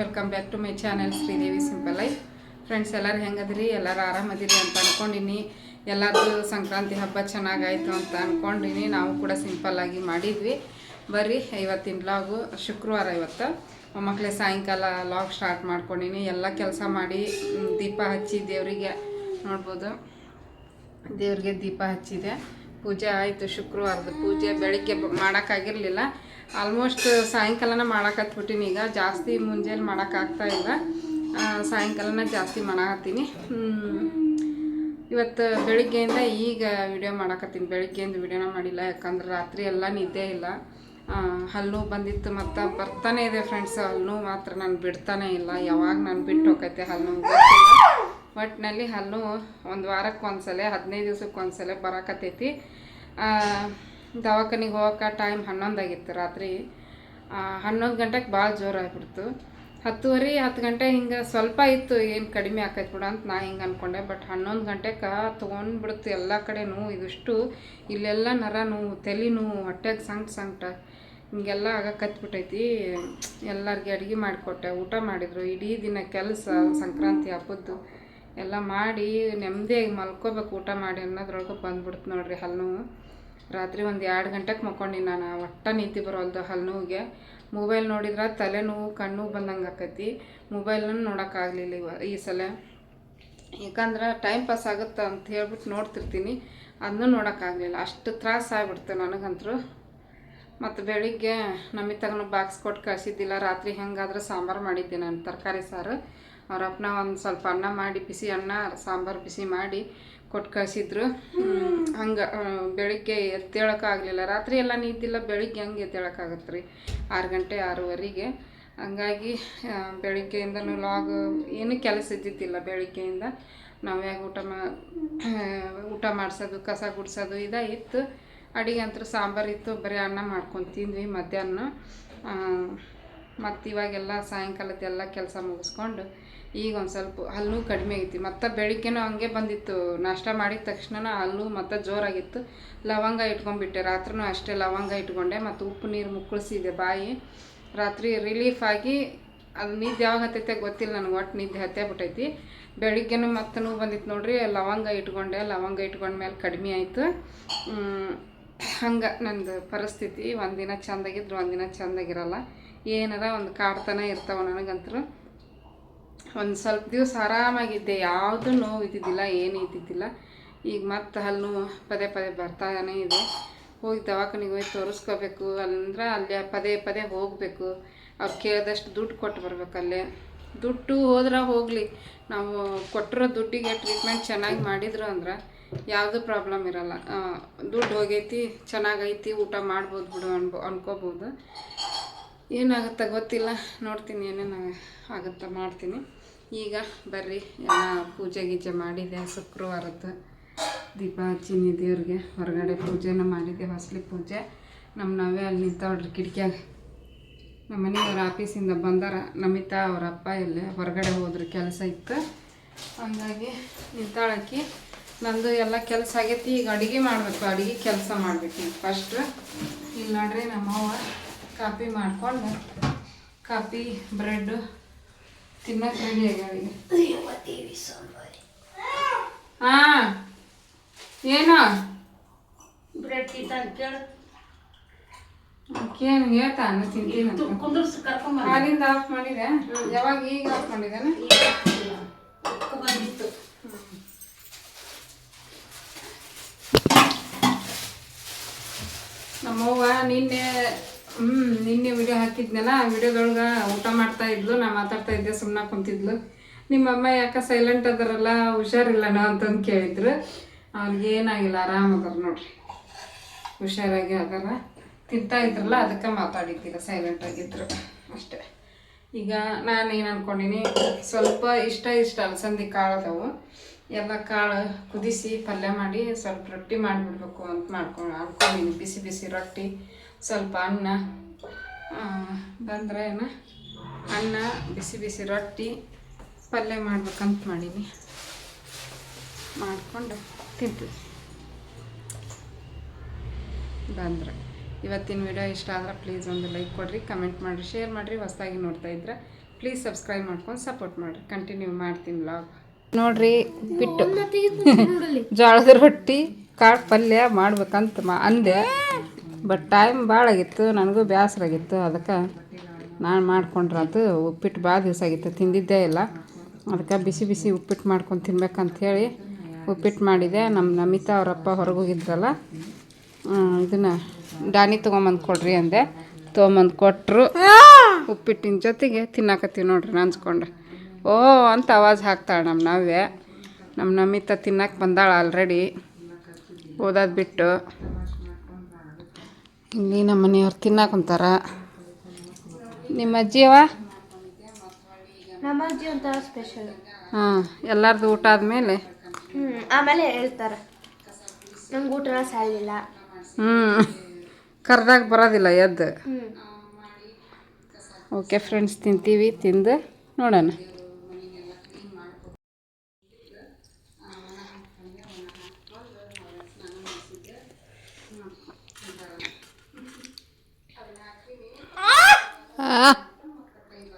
Welcome back to my channel Sridevi simple life. Friends, ಎಲ್ಲರೂ ಹೆಂಗದಿರಿ? ಎಲ್ಲರೂ ಆರಾಮದಿರಿ ಅಂತ ಅಂದ್ಕೊಂಡಿನಿ. ಎಲ್ಲರದ್ದು ಸಂಕ್ರಾಂತಿ ಹಬ್ಬ ಚೆನ್ನಾಗಾಯಿತು ಅಂತ ಅಂದ್ಕೊಂಡಿನಿ. ನಾವು ಕೂಡ ಸಿಂಪಲ್ಲಾಗಿ ಮಾಡಿದ್ವಿ. ಬರ್ರಿ, ಇವತ್ತಿನ ವ್ಲಾಗು ಶುಕ್ರವಾರ. ಇವತ್ತು ಮಕ್ಕಳೇ ಸಾಯಂಕಾಲ ವ್ಲಾಗ್ ಸ್ಟಾರ್ಟ್ ಮಾಡ್ಕೊಂಡಿನಿ. ಎಲ್ಲ ಕೆಲಸ ಮಾಡಿ ದೀಪ ಹಚ್ಚಿ ದೇವರಿಗೆ ನೋಡ್ಬೋದು, ದೇವ್ರಿಗೆ ದೀಪ ಹಚ್ಚಿದೆ. ಪೂಜೆ ಆಯಿತು. ಶುಕ್ರವಾರದ ಪೂಜೆ ಬೆಳಿಗ್ಗೆ ಮಾಡೋಕ್ಕಾಗಿರಲಿಲ್ಲ. ಆಲ್ಮೋಸ್ಟ್ ಸಾಯಂಕಾಲನ ಮಾಡೋಕತ್ಬಿಟ್ಟಿನಿ. ಈಗ ಜಾಸ್ತಿ ಮುಂಜಾನೆ ಮಾಡೋಕ್ಕಾಗ್ತಾಯಿಲ್ಲ, ಸಾಯಂಕಾಲನ ಜಾಸ್ತಿ ಮಾಡಾಕತ್ತೀನಿ. ಇವತ್ತು ಬೆಳಿಗ್ಗೆಯಿಂದ ಈಗ ವಿಡಿಯೋ ಮಾಡಾಕತ್ತೀನಿ. ಬೆಳಿಗ್ಗೆಯಿಂದ ವಿಡಿಯೋನ ಮಾಡಿಲ್ಲ, ಯಾಕಂದ್ರೆ ರಾತ್ರಿ ಎಲ್ಲ ನಿದ್ದೆ ಇಲ್ಲ. ಹಲ್ಲು ಬಂದಿತ್ತು ಮತ್ತು ಬರ್ತಾನೆ ಇದೆ ಫ್ರೆಂಡ್ಸ್. ಹಲ್ಲು ಮಾತ್ರ ನಾನು ಬಿಡ್ತಾನೆ ಇಲ್ಲ. ಯಾವಾಗ ನಾನು ಬಿಟ್ಟು ಹೋಗೈತೆ ಹಲ್ಲು ಗೊತ್ತಿಲ್ಲ. ಒಟ್ಟಿನಲ್ಲಿ ಹಲ್ಲು ಒಂದು ವಾರಕ್ಕೆ ಒಂದ್ಸಲ, 15 ದಿವ್ಸಕ್ಕೆ ಒಂದ್ಸಲ ಬರಾಕತ್ತೈತಿ. ದವಾಖಾನಿಗೆ ಹೋಗೋಕೆ ಟೈಮ್ 11 ಆಗಿತ್ತು. ರಾತ್ರಿ 11 ಗಂಟೆಗೆ ಭಾಳ ಜೋರಾಗಿಬಿಡ್ತು. 10:30 ಗಂಟೆ ಹಿಂಗೆ ಸ್ವಲ್ಪ ಇತ್ತು, ಏನು ಕಡಿಮೆ ಆಕೈತೆ ಬಿಡ ಅಂತ ನಾ ಹಿಂಗೆ ಅಂದ್ಕೊಂಡೆ. ಬಟ್ 11 ಗಂಟೆಗೆ ತೊಗೊಂಡ್ಬಿಡ್ತು ಎಲ್ಲ ಕಡೆ ನೋವು. ಇದಿಷ್ಟು ಇಲ್ಲೆಲ್ಲ ನರ ನೋವು, ತಲೆ ನೋವು, ಹೊಟ್ಟೆಗೆ ಸಂಕಟ ಹಿಂಗೆಲ್ಲ ಆಗಕತ್ಬಿಟ್ಟೈತಿ. ಎಲ್ಲರಿಗೆ ಅಡುಗೆ ಮಾಡಿಕೊಟ್ಟೆ, ಊಟ ಮಾಡಿದರು. ಇಡೀ ದಿನ ಕೆಲಸ, ಸಂಕ್ರಾಂತಿ ಹಬ್ಬದ್ದು ಎಲ್ಲ ಮಾಡಿ ನೆಮ್ಮದಿಯಾಗಿ ಮಲ್ಕೋಬೇಕು ಊಟ ಮಾಡಿ ಅನ್ನೋದ್ರೊಳಗೆ ಬಂದ್ಬಿಡ್ತು ನೋಡ್ರಿ ಹಲ್ಲು ನೋವು. ರಾತ್ರಿ ಒಂದು 2 ಗಂಟೆಗೆ ಮಕ್ಕೊಂಡಿನಿ ನಾನು. ಒಟ್ಟು ನಿದ್ದೆ ಬರೋಲ್ದು ಹಲ್ಲು ನೋವಿಗೆ. ಮೊಬೈಲ್ ನೋಡಿದ್ರೆ ತಲೆನೋವು, ಕಣ್ಣು ಬಂದಂಗೆ ಆಕೈತಿ. ಮೊಬೈಲನ್ನು ನೋಡೋಕ್ಕಾಗಲಿಲ್ಲ ಈ ಸಲ. ಯಾಕಂದ್ರೆ ಟೈಮ್ ಪಾಸ್ ಆಗುತ್ತೆ ಅಂತ ಹೇಳ್ಬಿಟ್ಟು ನೋಡ್ತಿರ್ತೀನಿ, ಅದನ್ನೂ ನೋಡೋಕ್ಕಾಗಲಿಲ್ಲ. ಅಷ್ಟು ತ್ರಾಸ ಆಗಿಬಿಡ್ತು ನನಗಂತರೂ. ಮತ್ತು ಬೆಳಿಗ್ಗೆ ನಮಗೆ ತಗೊಂಡು ಬಾಕ್ಸ್ ಕೊಟ್ಟು ಕಳಿಸಿದ್ದಿಲ್ಲ. ರಾತ್ರಿ ಹೆಂಗಾದ್ರೆ ಸಾಂಬಾರು ಮಾಡಿದ್ದೆ ನಾನು, ತರಕಾರಿ ಸಾರು. ಅವ್ರ ಅಪ್ಪನ ಒಂದು ಸ್ವಲ್ಪ ಅನ್ನ ಮಾಡಿ, ಬಿಸಿ ಅನ್ನ ಸಾಂಬಾರು ಬಿಸಿ ಮಾಡಿ ಕೊಟ್ಟು ಕಳಿಸಿದ್ರು. ಹಂಗೆ ಬೆಳಿಗ್ಗೆ ಎದ್ದೇಳೋಕ್ಕಾಗಲಿಲ್ಲ. ರಾತ್ರಿ ಎಲ್ಲ ನಿದ್ದಿಲ್ಲ, ಬೆಳಿಗ್ಗೆ ಹಂಗೆ ಎದ್ದೇಳೋಕ್ಕಾಗತ್ತೆ ರೀ. 6 ಗಂಟೆ 6:30ಗೆ. ಹಂಗಾಗಿ ಬೆಳಿಗ್ಗೆಯಿಂದನೂ ಲಾಗ್ ಏನೂ ಕೆಲಸ ಇದ್ದಿದ್ದಿಲ್ಲ. ಬೆಳಿಗ್ಗೆಯಿಂದ ನಾವ್ಯಾಗ ಊಟ ಮಾಡಿಸೋದು, ಕಸ ಗುಡಿಸೋದು ಇದಾಗಿತ್ತು. ಅಡುಗೆ ಅಂತೂ ಸಾಂಬಾರು ಇತ್ತು, ಬರೀ ಅನ್ನ ಮಾಡ್ಕೊಂಡು ತಿಂದ್ವಿ ಮಧ್ಯಾಹ್ನ. ಮತ್ತು ಇವಾಗೆಲ್ಲ ಸಾಯಂಕಾಲದ್ದೆಲ್ಲ ಕೆಲಸ ಮುಗಿಸ್ಕೊಂಡು ಈಗ ಒಂದು ಸ್ವಲ್ಪ ಹಲ್ಲು ಕಡಿಮೆ ಆಗೈತಿ. ಮತ್ತು ಬೆಳಿಗ್ಗೆನೂ ಹಂಗೆ ಬಂದಿತ್ತು. ನಾಷ್ಟ ಮಾಡಿದ ತಕ್ಷಣ ಹಲ್ಲು ಮತ್ತು ಜೋರಾಗಿತ್ತು. ಲವಂಗ ಇಟ್ಕೊಂಡ್ಬಿಟ್ಟೆ. ರಾತ್ರಿನೂ ಅಷ್ಟೇ ಲವಂಗ ಇಟ್ಕೊಂಡೆ ಮತ್ತು ಉಪ್ಪು ನೀರು ಮುಕ್ಕಳಿಸಿದೆ ಬಾಯಿ. ರಾತ್ರಿ ರಿಲೀಫ್ ಆಗಿ ಅದು ನಿದ್ದೆ ಯಾವಾಗ ಹತ್ತೈತೆ ಗೊತ್ತಿಲ್ಲ ನನಗೆ. ಒಟ್ಟು ನಿದ್ದೆ ಹತ್ತೇ ಬಿಟ್ಟೈತಿ. ಬೆಳಿಗ್ಗೆನೂ ಮತ್ತೂ ಬಂದಿತ್ತು ನೋಡ್ರಿ. ಲವಂಗ ಇಟ್ಕೊಂಡೆ. ಲವಂಗ ಇಟ್ಕೊಂಡ್ಮೇಲೆ ಕಡಿಮೆ ಆಯಿತು. ಹಂಗೆ ನಂದು ಪರಿಸ್ಥಿತಿ. ಒಂದಿನ ಚೆಂದಾಗಿದ್ರು, ಒಂದಿನ ಚೆಂದಾಗಿರಲ್ಲ. ಏನಾರ ಒಂದು ಕಾಡ್ತಾನೆ ಇರ್ತಾವೆ ನನಗಂತೂ. ಒಂದು ಸ್ವಲ್ಪ ದಿವಸ ಆರಾಮಾಗಿದ್ದೆ, ಯಾವುದೂ ನೋವು ಇದ್ದಿದ್ದಿಲ್ಲ, ಏನೂ ಇದ್ದಿದ್ದಿಲ್ಲ. ಈಗ ಮತ್ತೆ ಹಲ್ಲು ಪದೇ ಬರ್ತಾನೇ ಇದೆ. ಹೋಗಿ ದವಾಖಾನಿಗೆ ಹೋಗಿ ತೋರಿಸ್ಕೋಬೇಕು. ಅಂದ್ರೆ ಅಲ್ಲೇ ಪದೇ ಹೋಗಬೇಕು. ಅವ್ರು ಕೇಳಿದಷ್ಟು ದುಡ್ಡು ಕೊಟ್ಟು ಬರ್ಬೇಕು. ಅಲ್ಲೇ ದುಡ್ಡು ಹೋದ್ರೆ ಹೋಗಲಿ, ನಾವು ಕೊಟ್ಟಿರೋ ದುಡ್ಡಿಗೆ ಟ್ರೀಟ್ಮೆಂಟ್ ಚೆನ್ನಾಗಿ ಮಾಡಿದ್ರು ಅಂದ್ರೆ ಯಾವುದೂ ಪ್ರಾಬ್ಲಮ್ ಇರೋಲ್ಲ. ದುಡ್ಡು ಹೋಗೈತಿ, ಚೆನ್ನಾಗೈತಿ, ಊಟ ಮಾಡ್ಬೋದು ಬಿಡು ಅನ್ಕೋಬೋದು. ಏನಾಗುತ್ತೆ ಗೊತ್ತಿಲ್ಲ, ನೋಡ್ತೀನಿ ಏನೇನು ಆಗುತ್ತೆ ಮಾಡ್ತೀನಿ. ಈಗ ಬರ್ರಿ, ಎಲ್ಲ ಪೂಜೆ ಗೀಜೆ ಮಾಡಿದೆ. ಶುಕ್ರವಾರದ್ದು ದೀಪ ಹಚ್ಚಿನಿ ದೇವ್ರಿಗೆ. ಹೊರಗಡೆ ಪೂಜೆನ ಮಾಡಿದೆ, ಹೊಸಲಿ ಪೂಜೆ. ನಾವೇ ಅಲ್ಲಿ ನಿಂತವ್ರಿ ಕಿಟಕಿಯಾಗ. ನಮ್ಮ ಮನೆಯವ್ರ ಆಫೀಸಿಂದ ಬಂದಾರ. ನಮಿತಾ ಅವ್ರ ಅಪ್ಪ ಇಲ್ಲೇ ಹೊರಗಡೆ ಹೋದ್ರು, ಕೆಲಸ ಇತ್ತು. ಹಂಗಾಗಿ ನಿಂತಾಳಕ್ಕಿ. ನಂದು ಎಲ್ಲ ಕೆಲಸ ಆಗೈತಿ. ಈಗ ಅಡುಗೆ ಮಾಡಬೇಕು. ಅಡುಗೆ ಕೆಲಸ ಮಾಡ್ಬೇಕು ಈಗ ಫಸ್ಟ್. ಇಲ್ಲಿ ನೋಡ್ರಿ, ನಮ್ಮವ್ವ ಕಾಫಿ ಮಾಡ್ಕೊಂಡು, ಕಾಫಿ ಬ್ರೆಡ್ಡು ತಿನ್ನೋಕೆ ರೆಡಿ ಆಗ್ಯಾಳಿಗೆ. ಹಾಂ, ಏನೋ ಬ್ರೆಡ್ ತಿಂತಾನೆ ಕೇಳು. ಏನು ಹೇಳ್ತಾನೆ ತಿಂತೀನಿ ಹಾಲಿಂದ ಆಫ್ ಮಾಡಿದೆ. ಯಾವಾಗ? ಈಗ ಆಫ್ ಮಾಡಿದ್ದೇನೆ. ಬಂದಿತ್ತು. ನಮ್ಮವ್ವ ನಿನ್ನೆ ವಿಡಿಯೋ ಹಾಕಿದ್ನಲ್ಲ, ಆ ವಿಡಿಯೋದೊಳಗೆ ಊಟ ಮಾಡ್ತಾ ಇದ್ಲು. ನಾ ಮಾತಾಡ್ತಾ ಇದ್ದೆ, ಸುಮ್ಮನೆ ಕುಂತಿದ್ಲು. ನಿಮ್ಮಮ್ಮ ಯಾಕೆ ಸೈಲೆಂಟ್ ಅದಾರಲ್ಲ, ಹುಷಾರಿಲ್ಲನ ಅಂತಂದು ಕೇಳಿದ್ರು. ಅವ್ರಿಗೆ ಏನಾಗಿಲ್ಲ, ಆರಾಮದಾರ ನೋಡ್ರಿ, ಹುಷಾರಾಗಿ ಅದಾರ. ತಿಂತಾ ಇದ್ರಲ್ಲ, ಅದಕ್ಕೆ ಮಾತಾಡಿದ್ದಿಲ್ಲ, ಸೈಲೆಂಟ್ ಆಗಿದ್ರು ಅಷ್ಟೇ. ಈಗ ನಾನು ಏನು ಅಂದ್ಕೊಂಡಿನಿ, ಸ್ವಲ್ಪ ಇಷ್ಟ ಅಲಸಂದಿ ಕಾಳು ಅದಾವು. ಎಲ್ಲ ಕಾಳು ಕುದಿಸಿ ಪಲ್ಯ ಮಾಡಿ ಸ್ವಲ್ಪ ರೊಟ್ಟಿ ಮಾಡಿಬಿಡ್ಬೇಕು ಅಂತ ಅನ್ಕೊಂಡಿನಿ. ಬಿಸಿ ರೊಟ್ಟಿ, ಸ್ವಲ್ಪ ಅನ್ನ ಬಂದ್ರೆ ಅನ್ನ, ಬಿಸಿ ರೊಟ್ಟಿ, ಪಲ್ಯ ಮಾಡ್ಬೇಕಂತ ಮಾಡೀನಿ. ಮಾಡಿಕೊಂಡು ತಿಂತೀವಿ ಬಂದ್ರೆ. ಇವತ್ತಿನ ವಿಡಿಯೋ ಇಷ್ಟ ಆದರೆ ಪ್ಲೀಸ್ ಒಂದು ಲೈಕ್ ಕೊಡಿರಿ, ಕಮೆಂಟ್ ಮಾಡಿರಿ, ಶೇರ್ ಮಾಡಿರಿ. ಹೊಸದಾಗಿ ನೋಡ್ತಾ ಇದ್ರೆ ಪ್ಲೀಸ್ ಸಬ್ಸ್ಕ್ರೈಬ್ ಮಾಡ್ಕೊಂಡು ಸಪೋರ್ಟ್ ಮಾಡಿರಿ. ಕಂಟಿನ್ಯೂ ಮಾಡ್ತೀನಿ ವ್ಲಾಗ್. ನೋಡ್ರಿ ಉಪ್ಪಿಟ್ಟು ಜೋಳದ ರೊಟ್ಟಿ ಕಾಳು ಪಲ್ಯ ಮಾಡ್ಬೇಕಂತ ಅಂದೆ. ಬಟ್ ಟೈಮ್ ಭಾಳ ಆಗಿತ್ತು, ನನಗೂ ಬೇಸರ ಆಗಿತ್ತು. ಅದಕ್ಕೆ ನಾನು ಮಾಡ್ಕೊಂಡ್ರಾತು. ಉಪ್ಪಿಟ್ಟು ಭಾಳ ದಿವಸ ಆಗಿತ್ತು, ತಿಂದಿದ್ದೇ ಇಲ್ಲ. ಅದಕ್ಕೆ ಬಿಸಿ ಬಿಸಿ ಉಪ್ಪಿಟ್ಟು ಮಾಡ್ಕೊಂಡು ತಿನ್ಬೇಕಂಥೇಳಿ ಉಪ್ಪಿಟ್ಟು ಮಾಡಿದೆ. ನಮ್ಮ ನಮಿತಾ ಅವರಪ್ಪ ಹೊರಗೆ ಹೋಗಿದ್ರಲ್ಲ, ಇದನ್ನು ದಾನಿ ತೊಗೊಂಬಂದು ಕೊಡ್ರಿ ಅಂದೆ. ತೊಗೊಂಬಂದು ಕೊಟ್ಟರು. ಉಪ್ಪಿಟ್ಟಿನ ಜೊತೆಗೆ ತಿನ್ನಾಕತ್ತೀವಿ ನೋಡ್ರಿ ನಂಚ್ಕೊಂಡು. ಓ ಅಂತ ಆವಾಜ್ ಹಾಕ್ತಾಳೆ ನಮ್ಮ ನವ್ಯ. ನಮ್ಮ ನಮಿತಾ ತಿನ್ನಕ್ಕೆ ಬಂದಾಳ ಆಲ್ರೆಡಿ, ಓದೋದು ಬಿಟ್ಟು. ಇಲ್ಲಿ ನಮ್ಮ ಮನೆಯವ್ರು ತಿನ್ನಾಕೊಂತಾರ. ನಿಮ್ಮ ಅಜ್ಜಿಯವ ನಮ್ಮ ಅಜ್ಜಿ ಒಂಥರ ಸ್ಪೆಷಲ್. ಹಾಂ, ಎಲ್ಲರದು ಊಟ ಆದಮೇಲೆ ಆಮೇಲೆ ಹೇಳ್ತಾರೆ ನಂಗೆ ಊಟನ ಸಾಲಿಲ್ಲ. ಕರ್ದಾಗ ಬರೋದಿಲ್ಲ ಎದ್ದು. ಓಕೆ ಫ್ರೆಂಡ್ಸ್, ತಿಂತೀವಿ. ತಿಂದು ನೋಡೋಣ.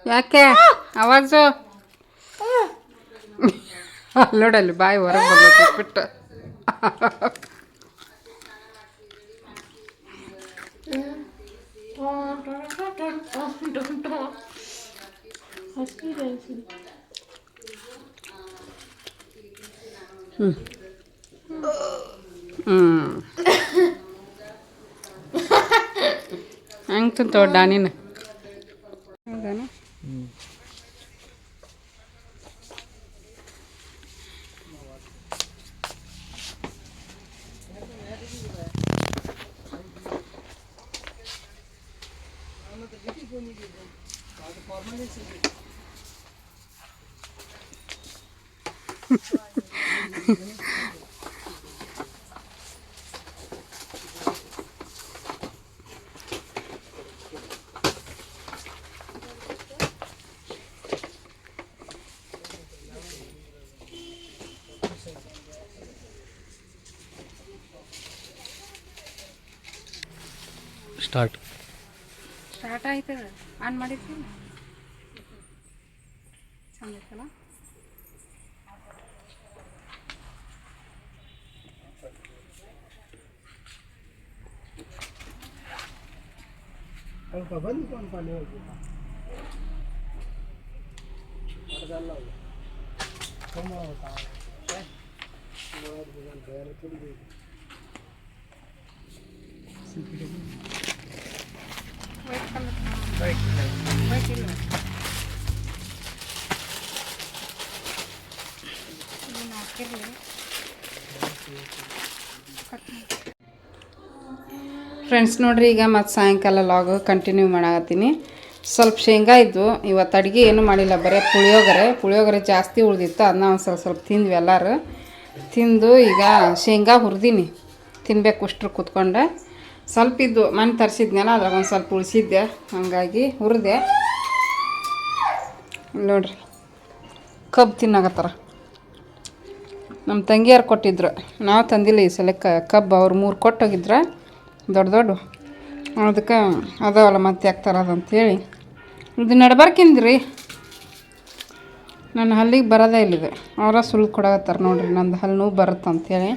ಯಾಕೆ ಆವಾಜು ನೋಡಲ್ಲಿ ಬಾಯಿ ಹೊರಗೆ ಬಂದ ಬಿಟ್ಟು. ಹಂಗೆ ತಿಂತವ ಡಾನಿನ. ಹೌದಾನ? ಸ್ಟಾರ್ಟ್ ಆಯ್ತದ. ಆನ್ ಮಾಡಿದ್ವಿ, ಚಂದ ಐತಲ್ಲ. ಫ್ರೆಂಡ್ಸ್ ನೋಡ್ರಿ, ಈಗ ಮತ್ತು ಸಾಯಂಕಾಲ ಲಾಗ್ ಕಂಟಿನ್ಯೂ ಮಾಡಾಕತ್ತೀನಿ. ಸ್ವಲ್ಪ ಶೇಂಗಾ ಇದ್ವು. ಇವತ್ತು ಅಡುಗೆ ಏನೂ ಮಾಡಿಲ್ಲ, ಬರೀ ಪುಳಿಯೋಗರೆ ಜಾಸ್ತಿ ಉಳಿದಿತ್ತು. ಅದನ್ನ ಒಂದು ಸ್ವಲ್ಪ ತಿಂದ್ವಿ ಎಲ್ಲರೂ. ತಿಂದು ಈಗ ಶೇಂಗಾ ಹುರಿದೀನಿ, ತಿನ್ಬೇಕು ಅಷ್ಟ್ರು ಕೂತ್ಕೊಂಡೆ. ಸ್ವಲ್ಪ ಇದ್ದು ಮನೆ ತರಿಸಿದ್ನಲ್ಲ, ಅದ್ರಾಗ ಒಂದು ಸ್ವಲ್ಪ ಉಳಿಸಿದ್ದೆ, ಹಾಗಾಗಿ ಹುರಿದೆ. ನೋಡ್ರಿ ಕಬ್ಬು ತಿನ್ನಾಕತ್ತಾರ. ನಮ್ಮ ತಂಗಿಯಾರು ಕೊಟ್ಟಿದ್ರು, ನಾವು ತಂದಿಲ್ಲ ಈ ಸಲ ಕಬ್ಬು. ಅವ್ರು 3 ಕೊಟ್ಟೋಗಿದ್ರ ದೊಡ್ಡ. ಅದಕ್ಕೆ ಅದಾವಲ್ಲ ಮತ್ತೆ ಯಾಕೆ ತರೋದಂತೇಳಿ ಇದು ನಡ್ಬರ್ಕಿಂದ್ರಿ. ನನ್ನ ಹಲ್ಲಿಗೆ ಬರೋದೇ ಇಲ್ಲಿದೆ. ಅವರ ಸುಳ್ಳು ಕೊಡಕತ್ತಾರ ನೋಡ್ರಿ, ನಂದು ಹಲ್ಲು ನೋವು ಬರುತ್ತಂತೇಳಿ.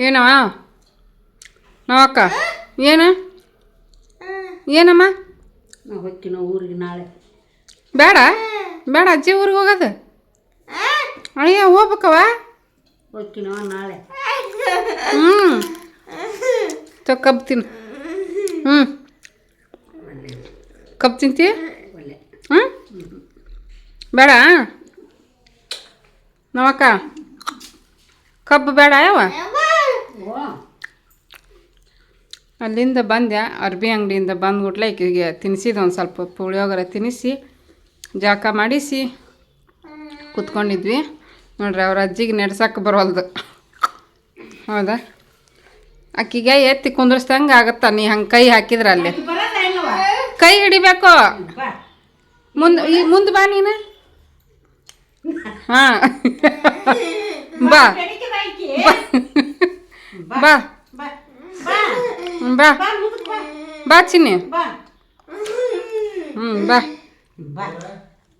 ಏನವ ನಾವಕ್ಕ? ಏನಮ್ಮ? ನಾವು ಹೋಗ್ತೀವಿ ಊರಿಗೆ ನಾಳೆ. ಬೇಡ ಅಜ್ಜಿ ಊರಿಗೆ ಹೋಗೋದು. ಅಯ್ಯ ಹೋಗ್ಬೇಕವ. ಹೋಗ್ತೀನವ ನಾಳೆ. ಕಬ್ಬು ತಿನ್ನು. ಕಬ್ಬು ತಿಂತೀಯ? ಬೇಡ ನಾವಕ್ಕ, ಕಬ್ಬು ಬೇಡ ಯಾವ? ಅಲ್ಲಿಂದ ಬಂದೆ, ಅರ್ಬಿ ಅಂಗಡಿಯಿಂದ ಬಂದ್ಬಿಟ್ಲೆ ಈಕೆಗೆ ತಿನ್ನಿಸಿದ್ದು. ಒಂದು ಸ್ವಲ್ಪ ಪುಳಿಯೋಗರೆ ತಿನ್ನಿಸಿ ಜಾಕ ಮಾಡಿಸಿ ಕುತ್ಕೊಂಡಿದ್ವಿ. ನೋಡ್ರಿ, ಅವ್ರ ಅಜ್ಜಿಗೆ ನೆಡ್ಸಕ್ಕೆ ಬರೋಲ್ದು. ಹೌದಾ? ಅಕ್ಕಿಗೆ ಎತ್ತಿ ಕುಂದ್ರಸ್ದಂಗೆ ಆಗತ್ತ, ನೀ ಹಂಗೆ ಕೈ ಹಾಕಿದ್ರೆ ಅಲ್ಲಿ. ಕೈ ಹಿಡಿಬೇಕು ಬಾ ಮುಂದೆ ಬಾ ನೀನು ಹಾಂ ಬಾ ಬೆಳಿಗ್ಗೆ ಬಾಯ್ಕಿ ಬಾ ಬಾ ಬಾ ಬಾ ಬಾ ಮುದುಕ್ ಬಾ ಬಾ ಚಿನ್ನಿ ಬಾ ಬಾ ಬಾ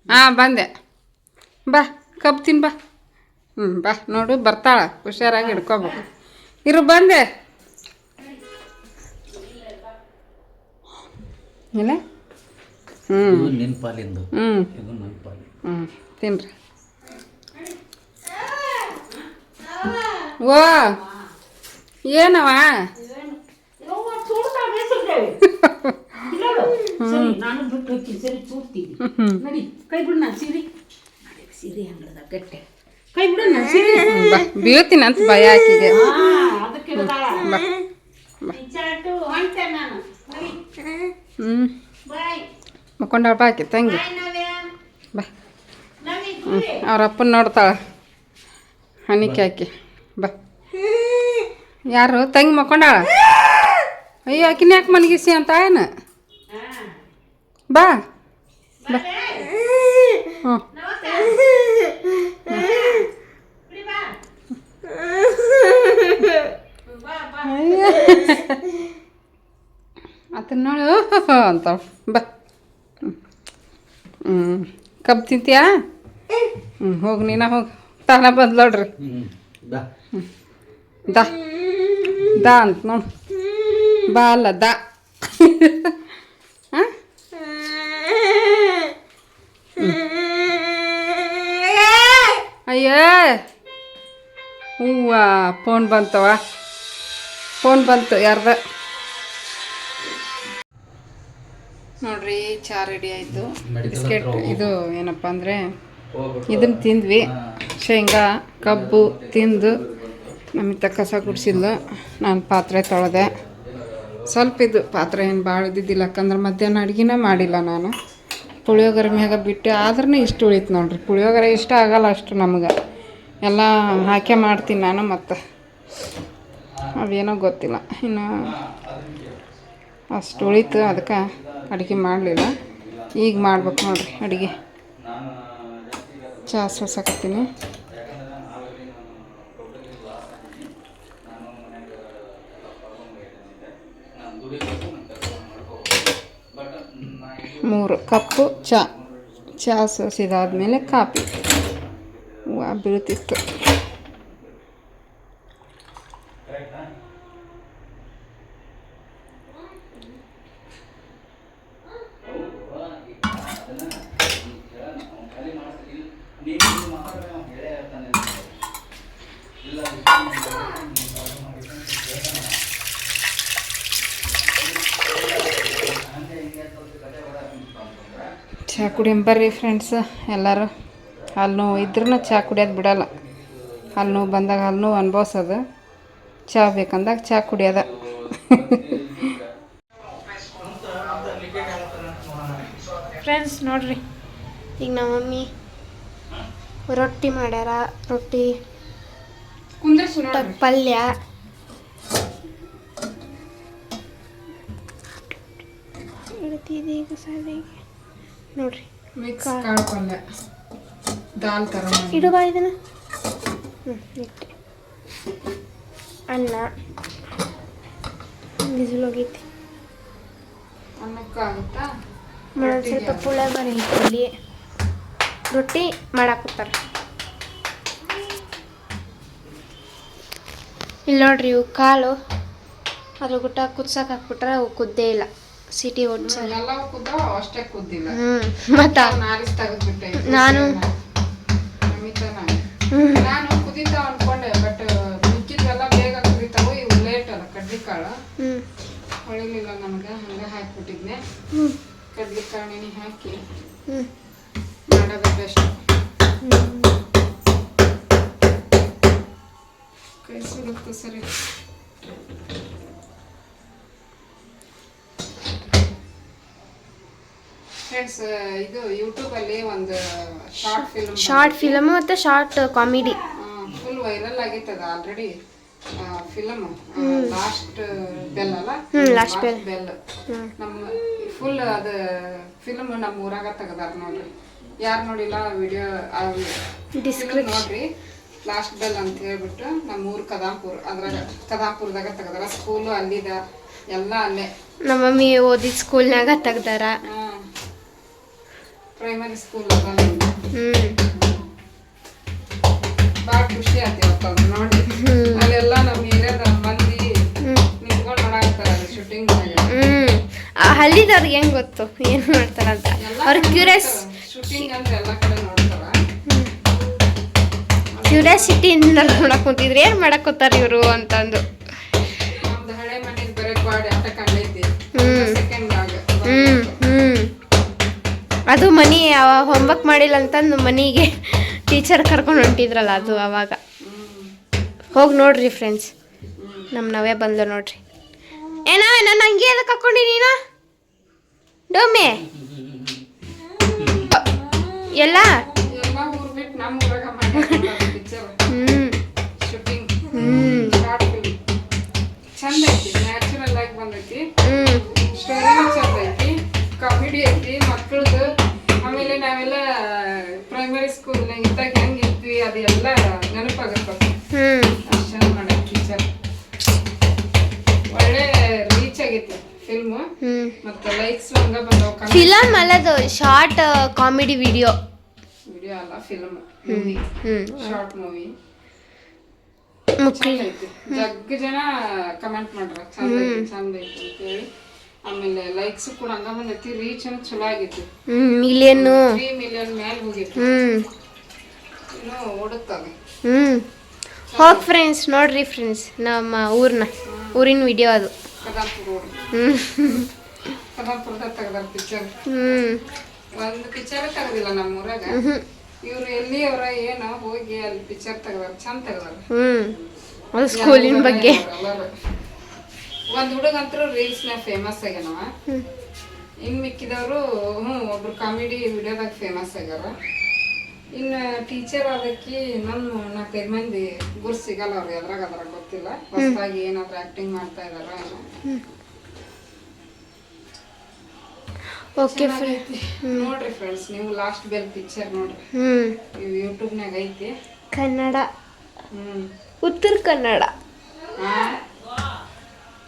ಹಾಂ ಬಂದೆ ಬಾ ಕಬ್ಬು ತಿನ್ ಬಾ ಬಾ ನೋಡು ಬರ್ತಾಳ ಹುಷಾರಾಗಿ ಹಿಡ್ಕೋಬೇಕು ಇರು ಬಂದೆ ಇಲ್ಲ ನಿನ್ನ ಪಾಲಿಂದು ಹ್ಞೂ ಇದು ನನ್ನ ಪಾಲಿ ತಿನ್ರಿ ಓ ಏನವ ಸರಿ ನಾನು ಬಿಟ್ಟು ಹೋಗ್ತೀನಿ ಸರಿ ಚೂಡ್ತೀನಿ ನಡಿ ಕೈ ಬಿಡು ನಾನು ಸೀರೆ ಸೀರೆ ಅಂಗಡದ ಗಟ್ಟೆ ಕೈ ಬಿಡು ನಾನು ಸೀರೆ ಬಾ ಬೀಳ್ತೀನಿ ಅಂತ ಭಯ ಆಕಿಗೆ ಅದಕ್ಕೆ ಚಾಟು ಹೊಂಟೆ ನಾನು ನಡಿ ಬಾಯ್ ಮಕ್ಕೊಂಡಾಳ ಬಾ ಆಕಿ ತಂಗಿ ಬಾಯ್ ನವ್ಯ ಬಾ ನವಿ ಅವ್ರ ಅಪ್ಪನ ನೋಡ್ತಾಳ ಹನಿಕೆ ಹಾಕಿ ಬಾ ಯಾರು ತಂಗಿ ಮಕ್ಕೊಂಡಾಳ ಅಯ್ಯೋ ಆಕಿನ ಯಾಕೆ ಮನಗಿಸಿ ಅಂತ ಏನು ಬಾ ಬಾ ಹ್ಞೂ ಆತನ ನೋಡು ಅಂತ ಬಾ ಕಬ್ಬು ತಿಂತೀಯಾ ಹೋಗಿ ನೀನ ಹೋಗಿ ತಾನ ಬಂದ್ಲೋಡ್ರಿ ಬಾ ದಾ ದಾ ಅಂತ ನೋಡು ಬಾ ಅಲ್ಲ ದಾ ಹಾಂ ಅಯ್ಯೋ ಹೂವ ಫೋನ್ ಬಂತವ ಫೋನ್ ಬಂತು ಯಾರ್ದ ನೋಡ್ರಿ ಚಾ ರೆಡಿ ಆಯಿತು ಬಿಸ್ಕೆಟ್ ಇದು ಏನಪ್ಪ ಅಂದರೆ ಇದನ್ನು ತಿಂದ್ವಿ ಶೇಂಗಾ ಕಬ್ಬು ತಿಂದು ನಮಗೆ ಕಸ ಗುಡಿಸಿದ್ಲು ನಾನು ಪಾತ್ರೆ ತೊಳೆದೆ ಸ್ವಲ್ಪ ಇದು ಪಾತ್ರೆ ಏನು ಭಾಳ ಇದ್ದಿದ್ದಿಲ್ಲ ಯಾಕಂದ್ರೆ ಮಧ್ಯಾಹ್ನ ಅಡುಗೆನೇ ಮಾಡಿಲ್ಲ ನಾನು ಪುಳಿಯೋಗರೆ ಮ್ಯಾಗ ಬಿಟ್ಟು ಆದ್ರೂ ಇಷ್ಟು ಉಳಿತು ನೋಡ್ರಿ ಪುಳಿಯೋಗರೆ ಇಷ್ಟ ಆಗಲ್ಲ ಅಷ್ಟು ನಮ್ಗೆ ಎಲ್ಲ ಹಾಕೇ ಮಾಡ್ತೀನಿ ನಾನು ಮತ್ತು ಅವೇನೋ ಗೊತ್ತಿಲ್ಲ ಇನ್ನು ಅಷ್ಟು ಉಳಿತು ಅದಕ್ಕೆ ಅಡುಗೆ ಮಾಡಲಿಲ್ಲ ಈಗ ಮಾಡ್ಬೇಕು ನೋಡ್ರಿ ಅಡುಗೆ ಚಹಾ ಸೋಸಕತ್ತೀನಿ ಮೂರು ಕಪ್ಪು ಚಹಾ ಸೋಸಿದಾದ್ಮೇಲೆ ಕಾಫಿ ಹೂವು ಬೀಳ್ತಿತ್ತು ಚಹಾ ಕುಡಿಯಂಬರ್ರಿ ಫ್ರೆಂಡ್ಸ್ ಎಲ್ಲರೂ ಹಲ್ಲು ನೋವು ಇದ್ರೂ ಚಹಾ ಕುಡಿಯೋದು ಬಿಡಲ್ಲ ಹಲ್ಲು ನೋವು ಬಂದಾಗ ಹಲ್ಲು ನೋವು ಅನ್ಭವಿಸೋದು ಚಹಾ ಬೇಕಂದಾಗ ಚಹಾ ಕುಡಿಯೋದ ಫ್ರೆಂಡ್ಸ್ ನೋಡ್ರಿ ಈಗ ನಮ್ಮ ಮಮ್ಮಿ ರೊಟ್ಟಿ ಮಾಡ್ಯಾರ ರೊಟ್ಟಿ ಪಲ್ಯ ಈಗ ಸಾಲಿಗೆ ನೋಡ್ರಿ ಮಿಕ್ಸ್ ಕಾಳು ಪಲ್ಯ ದಾಲ್ ಥರ ಇಡು ಬಾ ಇದನ್ನ ಇಟ್ಟೆ ಅನ್ನ ಬಿಸಿಲು ಹೋಗೈತಿ ಅನ್ನಕ್ಕಾಗುತ್ತಾ ಸ್ವಲ್ಪ ಪುಳಿಯೋಗರೆ ಇಲ್ಲಿ ರೊಟ್ಟಿ ಮಾಡಾಕತ್ತಾರ ಇಲ್ಲಿ ನೋಡ್ರಿ ಇವು ಕಾಳು ಅದ್ರ ಗುಟ್ಟ ಕುದ್ಸಕ್ಕೆ ಹಾಕ್ಬಿಟ್ರೆ ಅವು ಕುದ್ದೇ ಇಲ್ಲ ಸಿಟಿ ಹೊಡ್ಸ ಎಲ್ಲ ಕುದ್ದಾವ ಅಷ್ಟೇ ಕುದ್ದಿಲ್ಲ ಮತ್ತ ನಾರಿಸ್ ತೆಗೆದ್ಬಿಟ್ಟೆ ನಾನು ನಾನು ಕುದಿತಾವ ಅನ್ಕೊಂಡೆ ಬಟ್ ಮುಚ್ಚಿದ್ವೆಲ್ಲ ಬೇಗ ಕುದಿತಾವು ಇವು ಲೇಟ್ ಅಲ್ಲ ಕಡ್ಲಿಕಾಳು ಹೊಳಿಲಿಲ್ಲ ನನಗೆ ಹಂಗೆ ಹಾಕ್ಬಿಟ್ಟಿದ್ನೆ ಕಡ್ಲಿಕಾಳು ನೆನೆ ಹಾಕಿ ಮಾಡೋದು ಬೆಸ್ಟ್ ಕೈ ಸುಡುತ್ತೆ ಸರಿ ಫ್ರೆಂಡ್ಸ್ ಇದು ಯೂಟ್ಯೂಬಲ್ಲಿ ಒಂದು ಶಾರ್ಟ್ ಫಿಲಮ್ ಮತ್ತು ಶಾರ್ಟ್ ಕಾಮಿಡಿ ಫುಲ್ ವೈರಲ್ ಆಗೈತದ ಆಲ್ರೆಡಿ ಫಿಲಮ್ ಲಾಸ್ಟ್ ಬೆಲ್ ಅಲ್ಲ ಲಾಸ್ಟ್ ಬೆಲ್ ಬೆಲ್ ನಮ್ಮ ಫುಲ್ ಅದು ಫಿಲ್ಮ್ ನಮ್ಮ ಊರಾಗ ತೆಗ್ದಾರ ನೋಡ್ರಿ. ಯಾರು ನೋಡಿಲ್ಲ ವಿಡಿಯೋ ನೋಡ್ರಿ. ಲಾಸ್ಟ್ ಬೆಲ್ ಅಂತ ಹೇಳ್ಬಿಟ್ಟು ನಮ್ಮ ಊರು ಕದಾಪುರದಾಗ ತೆಗ್ದಾರ. ಸ್ಕೂಲು ಅಲ್ಲಿದ ಎಲ್ಲ ಅಲ್ಲೇ. ನಮ್ಮ ಮಮ್ಮಿ ಓದಿದ ಸ್ಕೂಲ್ನಾಗ ತೆಗ್ದಾರ. ಪ್ರೈಮರಿ ಸ್ಕೂಲ್ ಹ್ಞೂ ಭಾಳ ಖುಷಿ ಆಯ್ತು ಇವತ್ತು ನೋಡಿ. ಅಲ್ಲೆಲ್ಲ ನಮ್ಮ ಏರಿಯಾದ ಮಂದಿ ನಿಂತ್ಕೊಂಡು ನೋಡಾಕ್ತಾರ ಶೂಟಿಂಗ್. ಹಳ್ಳಿದವ್ರಿಗೆ ಹೆಂಗ್ ಗೊತ್ತು ಏನ್ ಮಾಡ್ತಾರಂತ ಅವ್ರ ಶೂಟಿಂಗ್ ಅಂದ್ರೆ ಎಲ್ಲ ಕಡೆ ನೋಡ್ತಾರ. ಕ್ಯೂರಿಯಾಸಿಟಿಯಿಂದ ನೋಡಕ್ ಕುಂತಿದ್ರೆ ಏನ್ ಮಾಡಕ್ ಕೂತಾರ ಇವ್ರು ಅಂತಂದು. ನಮ್ದು ಹಳೆ ಮನೆಗೆ ಬರೀ ಗಾಡಿ ಆಟ ಕಂಡೈತಿ ಸೆಕೆಂಡ್ ಆಗ. ಅದು ಮನಿ ಹೋಮ್ವರ್ಕ್ ಮಾಡಿಲ್ಲ ಅಂತಂದು ಮನಿಗೆ ಟೀಚರ್ ಕರ್ಕೊಂಡು ಹೊಂಟಿದ್ರಲ್ಲ ಅದು ಅವಾಗ. ಹೋಗಿ ನೋಡ್ರಿ ಫ್ರೆಂಡ್ಸ್, ನಮ್ಮ ನವೇ ಬಂದ್ಲು ನೋಡ್ರಿ. ನನ್ನ ಹಂಗೆ ಅದಕ್ಕೆ ಹಾಕೊಂಡಿ ನೀನು ಡೊಮ್ಮೆ ಎಲ್ಲ ಊರ್ ಬಿಟ್ಟು ನಮ್ಮ ಊರಾಗ ಮಾಡಿ ಪಿಕ್ಚರ್ ಶೂಟಿಂಗ್. ಶಾರ್ಟ್ ಫಿಲ್ಮ್ ಚಂದ ಐತಿ, ನ್ಯಾಚುರಲ್ ಆಗಿ ಬಂದೈತಿ. ಸ್ಟೋರಿನೂ ಚಂದ ಐತಿ, ಕಾಮಿಡಿ ಐತಿ ಮಕ್ಕಳದು. ಆಮೇಲೆ ನಾವೆಲ್ಲ ಪ್ರೈಮರಿ ಸ್ಕೂಲ್ನಾಗ ಇದ್ದಾಗ ಹೆಂಗಿದ್ವಿ ಅದೆಲ್ಲ ನೆನಪಾಗುತ್ತೆ. ಅಷ್ಟು ಚಂದ ಮಾಡೈತಿ ಪಿಕ್ಚರ್. ಒಳ್ಳೆ ರೀಚ್ ಆಗೈತಿ ಫಿಲ್ಮ್. ಮತ್ತೆ ಲೈಕ್ಸ್ ಹಂಗ ಬಂದವ. ಫಿಲಮ್ ಅಲ್ಲದು ಶಾರ್ಟ್ ಕಾಮಿಡಿ ವಿಡಿಯೋ ಅಲ್ಲ ಫಿಲ್ಮ್ ಶಾರ್ಟ್ ಮೂವಿ. ಐತಿ ಜಗ್ ಜನ ಕಮೆಂಟ್ ಮಾಡ್ರ ಚಂದ ಐತಿ ಚಂದ ಐತಿ ಅಂತೇಳಿ. ಆಮೇಲೆ ಲೈಕ್ಸ್ ಕೂಡ ಹಂಗ ಬಂದೈತಿ. ರೀಚ್ ಚಲೋ ಆಗೈತಿ. ಮಿಲಿಯನ್ 3 ಮಿಲಿಯನ್ ಮೇಲೆ ಹೋಗೈತಿ. ಇನ್ನು ಓಡುತ್ತದ. ಹೋಗಿ ಫ್ರೆಂಡ್ಸ್ ನೋಡ್ರಿ ಫ್ರೆಂಡ್ಸ್, ನಮ್ಮ ಊರಿನ ವಿಡಿಯೋ ಅದು. ಕದಾಪುರದಾಗ ತೆಗ್ದಾರ ಪಿಕ್ಚರ್. ಒಂದು ಪಿಕ್ಚರ್ ತೆಗ್ದಿಲ್ಲ ನಮ್ಮ ಊರಾಗ. ಇವ್ರು ಎಲ್ಲಿ ಅವರ ಏನೋ ಹೋಗಿ ಅಲ್ಲಿ ಪಿಕ್ಚರ್ ತೆಗ್ದಾರ, ಚಂದ ತೆಗ್ದಾರ. ಸ್ಕೂಲಿನ ಬಗ್ಗೆ ಒಂದ್ ಹುಡುಗ ಅಂತೂ ರೀಲ್ಸ್ನಾಗ ಫೇಮಸ್ ಆಗ್ಯಾನವ. ಇನ್ ಮಿಕ್ಕಿದವರು ಒಬ್ರು ಕಾಮಿಡಿ ವಿಡಿಯೋದಾಗ ಫೇಮಸ್ ಆಗ್ಯಾರ. ಇನ್ನು ಟೀಚರ್ ಅದಕ್ಕೆ ನಮ್ಮ 4-5 ಮಂದಿ ಗುರು ಸಿಗಲ್ಲ. ಅವ್ರು ಅದ್ರಾಗ ಗೊತ್ತಿಲ್ಲ. ಹೊಸದಾಗಿ ಏನಾದ್ರು ಆಕ್ಟಿಂಗ್ ಮಾಡ್ತಾ ಇದಾರ ಏನೋ. ಓಕೆ ನೋಡ್ರಿ ಫ್ರೆಂಡ್ಸ್, ನೀವು ಲಾಸ್ಟ್ ಬೆಲ್ ಪಿಕ್ಚರ್ ನೋಡ್ರಿ. ಯೂಟ್ಯೂಬ್ನಾಗ ಐತಿ. ಕನ್ನಡ, ಉತ್ತರ ಕನ್ನಡ.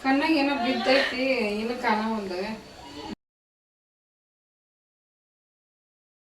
ಕಣ್ಣಾಗ ಏನೋ ಬಿದ್ದೈತಿ, ಏನು ಕಾಣ ಒಂದು